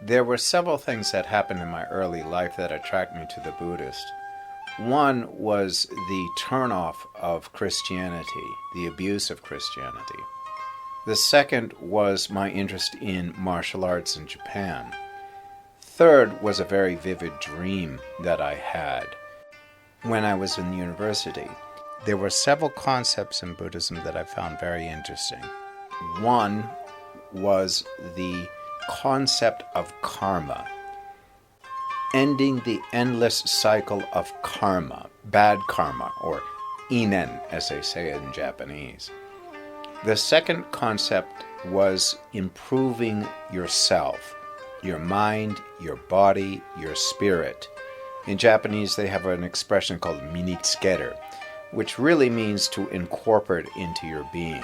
There were several things that happened in my early life that attracted me to the Buddhist. One was the turnoff of Christianity, the abuse of Christianity. The second was my interest in martial arts in Japan. Third was a very vivid dream that I had when I was in university. There were several concepts in Buddhism that I found very interesting. One was the concept of karma, ending the endless cycle of karma, bad karma, or inen, as they say in Japanese. The second concept was improving yourself, your mind, your body, your spirit. In Japanese, they have an expression called minitsukeru, which really means to incorporate into your being.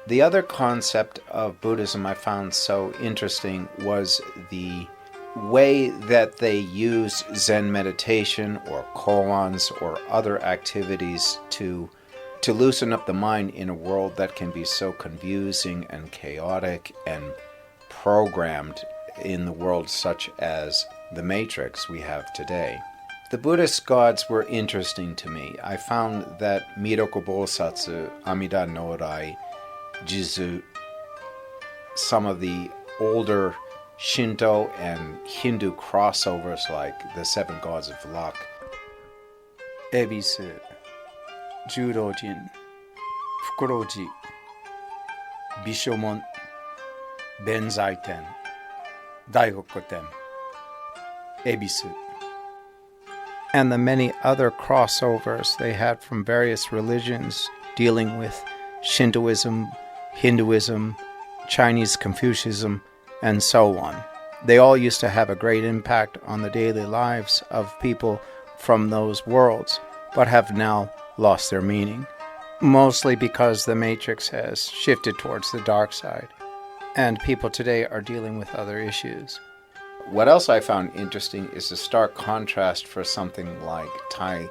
The other concept of Buddhism I found so interesting was the way that they use Zen meditation or koans or other activities to loosen up the mind in a world that can be so confusing and chaotic and programmed in the world such as the matrix we have today. The Buddhist gods were interesting to me. I found that Miroku Bosatsu, Amida Norai, Jizu, some of the older Shinto and Hindu crossovers like the Seven Gods of Luck, Ebisu, Jurojin, Fukuroji, Bishomon, Benzaiten, Daigokoten, Ebisu, and the many other crossovers they had from various religions dealing with Shintoism, Hinduism, Chinese Confucianism, and so on. They all used to have a great impact on the daily lives of people from those worlds, but have now lost their meaning, mostly because the matrix has shifted towards the dark side, and people today are dealing with other issues. What else I found interesting is the stark contrast for something like Thai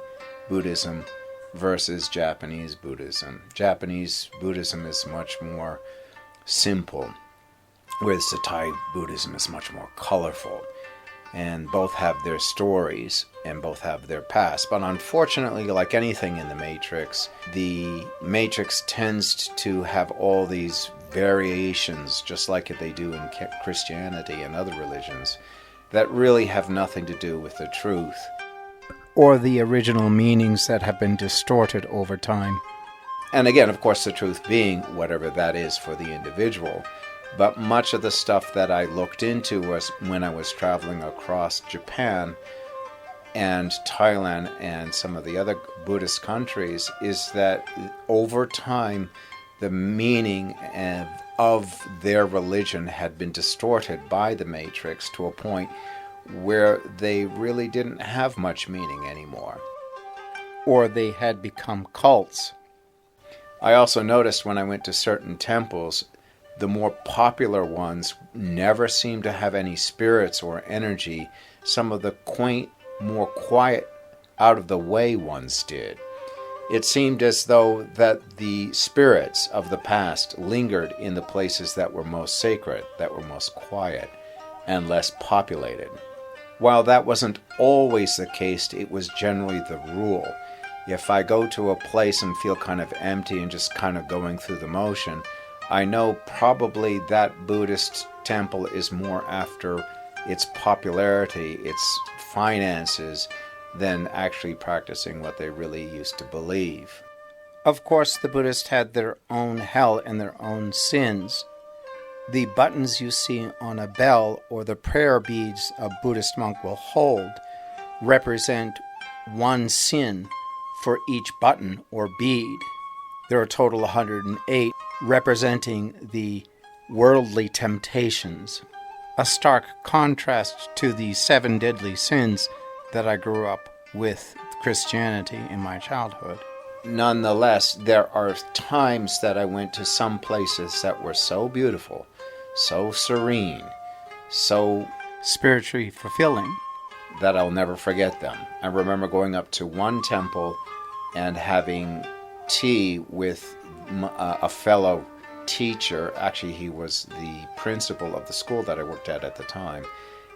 Buddhism versus Japanese Buddhism. Japanese Buddhism is much more simple, whereas the Thai Buddhism is much more colorful. And both have their stories and both have their past. But unfortunately, like anything in the Matrix tends to have all these variations, just like they do in Christianity and other religions, that really have nothing to do with the truth, or the original meanings that have been distorted over time. And again, of course, the truth being whatever that is for the individual. But much of the stuff that I looked into was when I was traveling across Japan and Thailand and some of the other Buddhist countries, is that over time the meaning of their religion had been distorted by the Matrix to a point where they really didn't have much meaning anymore. Or they had become cults. I also noticed when I went to certain temples, the more popular ones never seemed to have any spirits or energy. Some of the quaint, more quiet, out-of-the-way ones did. It seemed as though that the spirits of the past lingered in the places that were most sacred, that were most quiet, and less populated. While that wasn't always the case, it was generally the rule. If I go to a place and feel kind of empty and just kind of going through the motion, I know probably that Buddhist temple is more after its popularity, its finances, than actually practicing what they really used to believe. Of course, the Buddhists had their own hell and their own sins. The buttons you see on a bell or the prayer beads a Buddhist monk will hold represent one sin for each button or bead. There are a total of 108, representing the worldly temptations. A stark contrast to the 7 deadly sins that I grew up with Christianity in my childhood. Nonetheless, there are times that I went to some places that were so beautiful, so serene, so spiritually fulfilling, that I'll never forget them. I remember going up to one temple and having tea with a fellow teacher, actually he was the principal of the school that I worked at the time,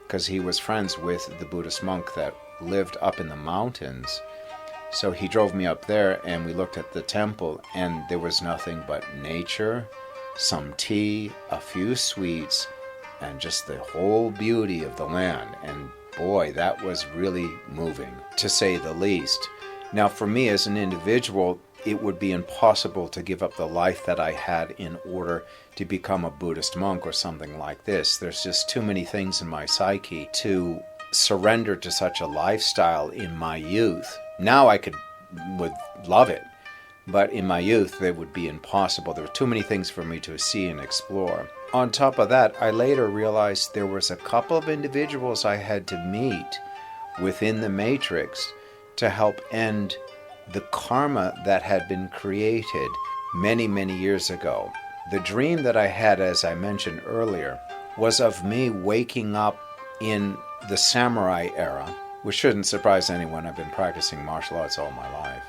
because he was friends with the Buddhist monk that lived up in the mountains. So he drove me up there and we looked at the temple, and there was nothing but nature, some tea, a few sweets, and just the whole beauty of the land. And boy, that was really moving, to say the least. Now, for me as an individual, it would be impossible to give up the life that I had in order to become a Buddhist monk or something like this. There's just too many things in my psyche to surrender to such a lifestyle in my youth. Now I would love it, but in my youth it would be impossible. There were too many things for me to see and explore. On top of that, I later realized there was a couple of individuals I had to meet within the matrix to help end the karma that had been created many, many years ago. The dream that I had, as I mentioned earlier, was of me waking up in the samurai era, which shouldn't surprise anyone. I've been practicing martial arts all my life.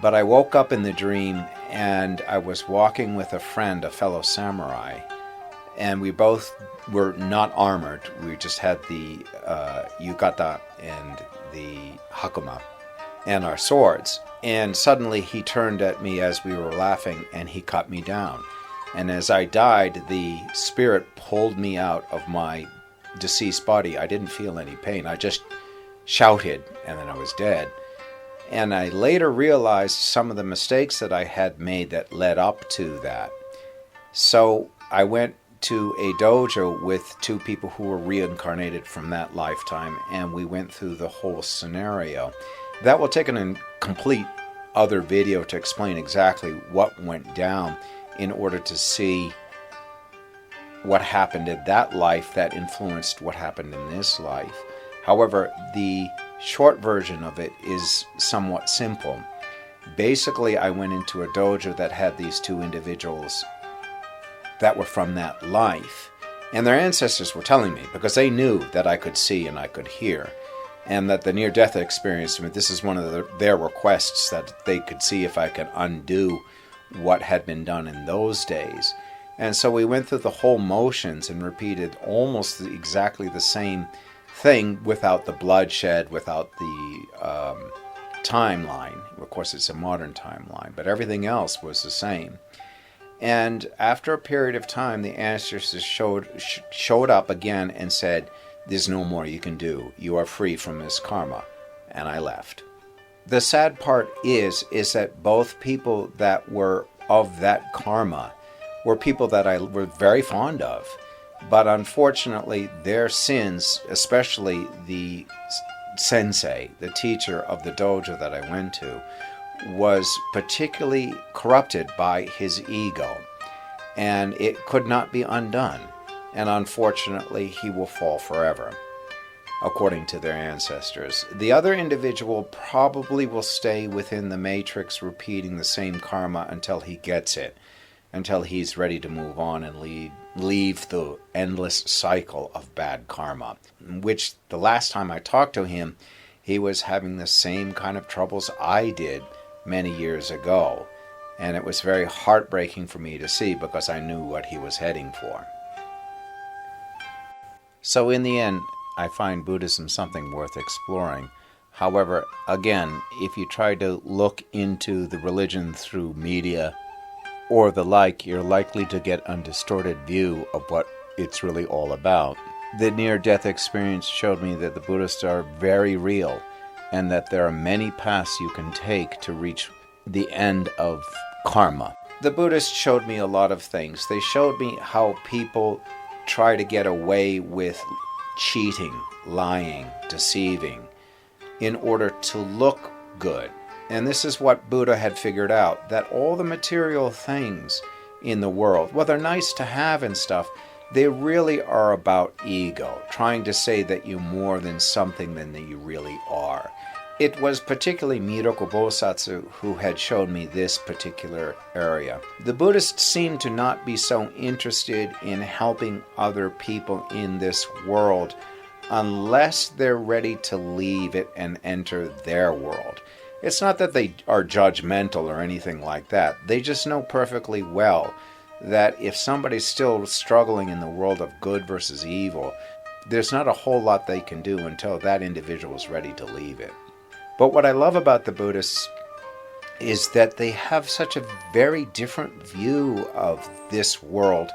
But I woke up in the dream and I was walking with a friend, a fellow samurai, and we both were not armored. We just had the yukata and the hakama and our swords. And suddenly he turned at me as we were laughing and he cut me down. And as I died, the spirit pulled me out of my deceased body. I didn't feel any pain. I just shouted and then I was dead. And I later realized some of the mistakes that I had made that led up to that. So I went to a dojo with two people who were reincarnated from that lifetime, and we went through the whole scenario. That will take a complete other video to explain exactly what went down in order to see what happened in that life that influenced what happened in this life. However, the short version of it is somewhat simple. Basically, I went into a dojo that had these two individuals that were from that life. And their ancestors were telling me, because they knew that I could see and I could hear, and that the near-death experience, this is one of their requests, that they could see if I could undo what had been done in those days. And so we went through the whole motions and repeated almost exactly the same thing without the bloodshed, without the timeline. Of course, it's a modern timeline, but everything else was the same. And after a period of time, the ancestors showed up again and said, "There's no more you can do. You are free from this karma." And I left. The sad part is that both people that were of that karma were people that I were very fond of. But unfortunately, their sins, especially the sensei, the teacher of the dojo that I went to, was particularly corrupted by his ego, and it could not be undone. And unfortunately, he will fall forever, according to their ancestors. The other individual probably will stay within the matrix, repeating the same karma until he gets it, until he's ready to move on and leave the endless cycle of bad karma, which the last time I talked to him, he was having the same kind of troubles I did many years ago. And it was very heartbreaking for me to see, because I knew what he was heading for. So in the end, I find Buddhism something worth exploring. However, again, if you try to look into the religion through media or the like, you're likely to get a distorted view of what it's really all about. The near-death experience showed me that the Buddhists are very real, and that there are many paths you can take to reach the end of karma. The Buddhists showed me a lot of things. They showed me how people try to get away with cheating, lying, deceiving, in order to look good. And this is what Buddha had figured out, that all the material things in the world, well, they're nice to have and stuff, they really are about ego, trying to say that you're more than something than that you really are. It was particularly Miroko Bosatsu who had shown me this particular area. The Buddhists seem to not be so interested in helping other people in this world unless they're ready to leave it and enter their world. It's not that they are judgmental or anything like that. They just know perfectly well that if somebody's still struggling in the world of good versus evil, there's not a whole lot they can do until that individual is ready to leave it. But what I love about the Buddhists is that they have such a very different view of this world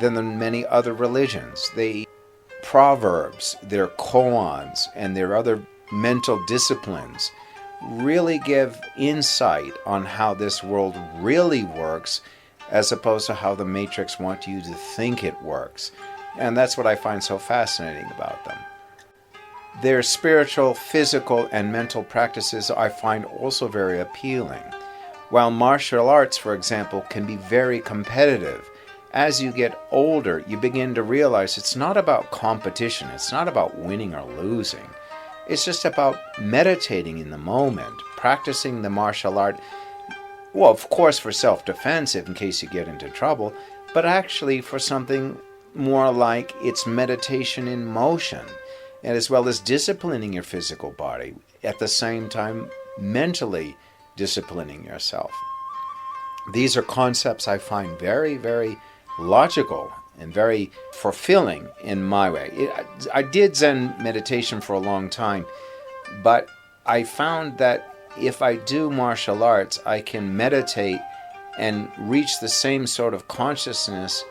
than the many other religions. They proverbs, their koans, and their other mental disciplines really give insight on how this world really works, as opposed to how the Matrix wants you to think it works. And that's what I find so fascinating about them. Their spiritual, physical, and mental practices I find also very appealing. While martial arts, for example, can be very competitive, as you get older, you begin to realize it's not about competition. It's not about winning or losing. It's just about meditating in the moment, practicing the martial art, well, of course, for self-defense in case you get into trouble, but actually for something more like it's meditation in motion, and as well as disciplining your physical body, at the same time mentally disciplining yourself. These are concepts I find very, very logical and very fulfilling in my way. I did Zen meditation for a long time, but I found that if I do martial arts, I can meditate and reach the same sort of consciousness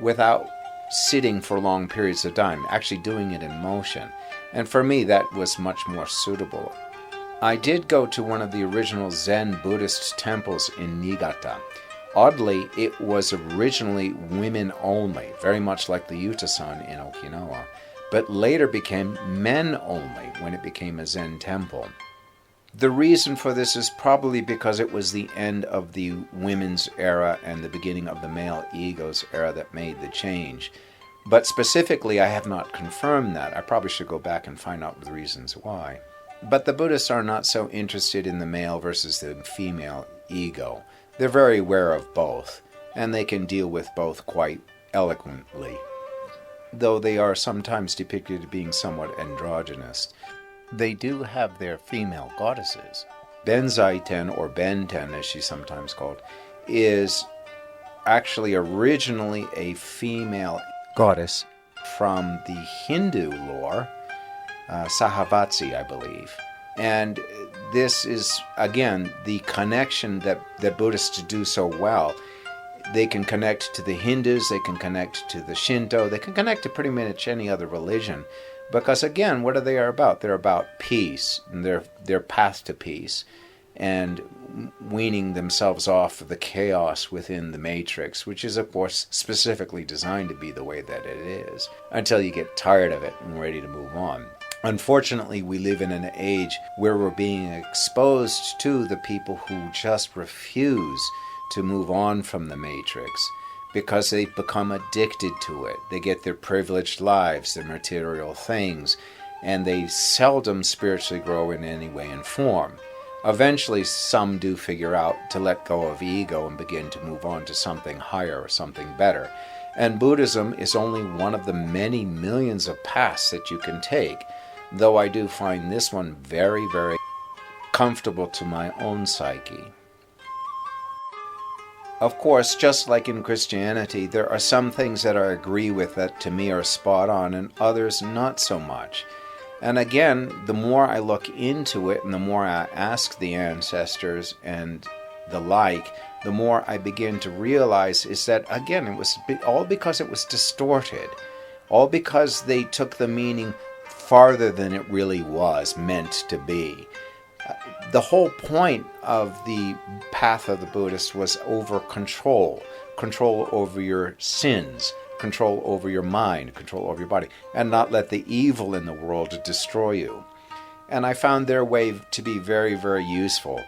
without sitting for long periods of time, actually doing it in motion. And for me, that was much more suitable. I did go to one of the original Zen Buddhist temples in Niigata. Oddly, it was originally women only, very much like the Yuta-san in Okinawa, but later became men only when it became a Zen temple. The reason for this is probably because it was the end of the women's era and the beginning of the male ego's era that made the change. But specifically, I have not confirmed that. I probably should go back and find out the reasons why. But the Buddhists are not so interested in the male versus the female ego. They're very aware of both, and they can deal with both quite eloquently, though they are sometimes depicted as being somewhat androgynous. They do have their female goddesses. Benzaiten, or Benten as she's sometimes called, is actually originally a female goddess from the Hindu lore, Sahavatsi, I believe. And this is, again, the connection that Buddhists do so well. They can connect to the Hindus, they can connect to the Shinto, they can connect to pretty much any other religion. Because, again, what are they about? They're about peace, and their path to peace, and weaning themselves off of the chaos within the Matrix, which is, of course, specifically designed to be the way that it is, until you get tired of it and ready to move on. Unfortunately, we live in an age where we're being exposed to the people who just refuse to move on from the Matrix because they've become addicted to it. They get their privileged lives, their material things, and they seldom spiritually grow in any way and form. Eventually, some do figure out to let go of ego and begin to move on to something higher or something better. And Buddhism is only one of the many millions of paths that you can take, though I do find this one very, very comfortable to my own psyche. Of course, just like in Christianity, there are some things that I agree with that to me are spot on, and others not so much. And again, the more I look into it and the more I ask the ancestors and the like, the more I begin to realize is that, again, it was all because it was distorted. All because they took the meaning farther than it really was meant to be. The whole point of the path of the Buddhists was over control over your sins, control over your mind, control over your body, and not let the evil in the world destroy you. And I found their way to be very, very useful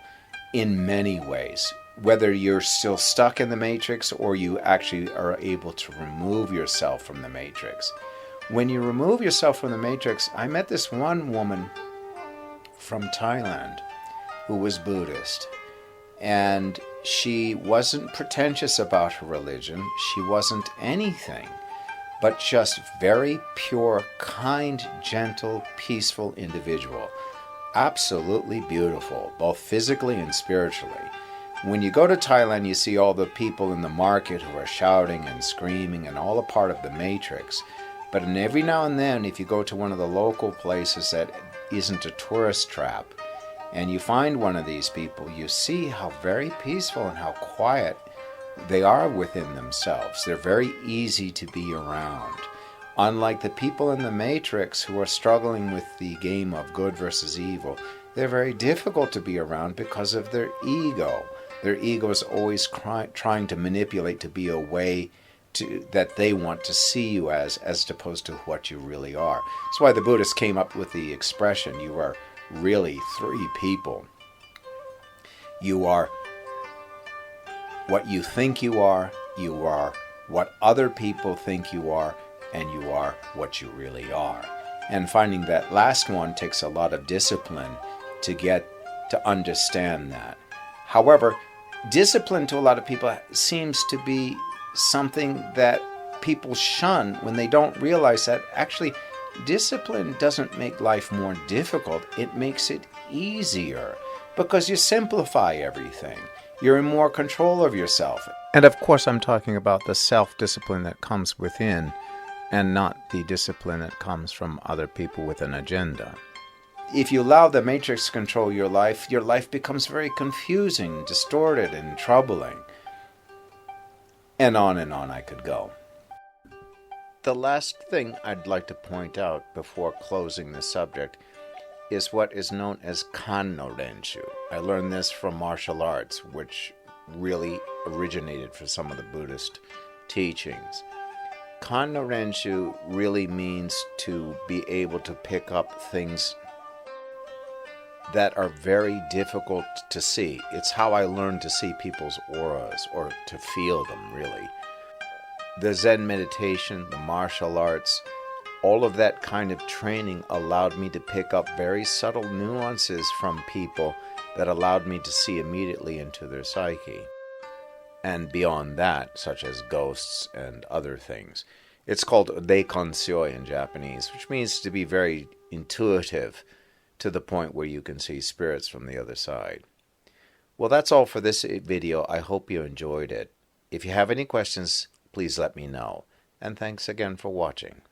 in many ways, whether you're still stuck in the Matrix or you actually are able to remove yourself from the Matrix. When you remove yourself from the Matrix, I met this one woman from Thailand who was Buddhist, and she wasn't pretentious about her religion. She wasn't anything but just very pure, kind, gentle, peaceful individual. Absolutely beautiful, both physically and spiritually. When you go to Thailand, you see all the people in the market who are shouting and screaming and all a part of the matrix. But every now and then, if you go to one of the local places that isn't a tourist trap, and you find one of these people, you see how very peaceful and how quiet they are within themselves. They're very easy to be around. Unlike the people in the Matrix who are struggling with the game of good versus evil, they're very difficult to be around because of their ego. Their ego is always trying to manipulate to be a way that they want to see you as opposed to what you really are. That's why the Buddhists came up with the expression, you are really three people. You are what you think you are what other people think you are, and you are what you really are. And finding that last one takes a lot of discipline to get to understand that. However, discipline to a lot of people seems to be something that people shun when they don't realize that actually discipline doesn't make life more difficult. It makes it easier because you simplify everything. You're in more control of yourself. And of course, I'm talking about the self-discipline that comes within and not the discipline that comes from other people with an agenda. If you allow the matrix to control your life becomes very confusing, distorted, and troubling. And on I could go. The last thing I'd like to point out before closing the subject is what is known as Kanno Renshu. I learned this from martial arts, which really originated from some of the Buddhist teachings. Kanno Renshu really means to be able to pick up things that are very difficult to see. It's how I learned to see people's auras, or to feel them, really. The Zen meditation, the martial arts, all of that kind of training allowed me to pick up very subtle nuances from people that allowed me to see immediately into their psyche. And beyond that, such as ghosts and other things. It's called reikonshyoi in Japanese, which means to be very intuitive, to the point where you can see spirits from the other side. Well, that's all for this video. I hope you enjoyed it. If you have any questions, please let me know. And thanks again for watching.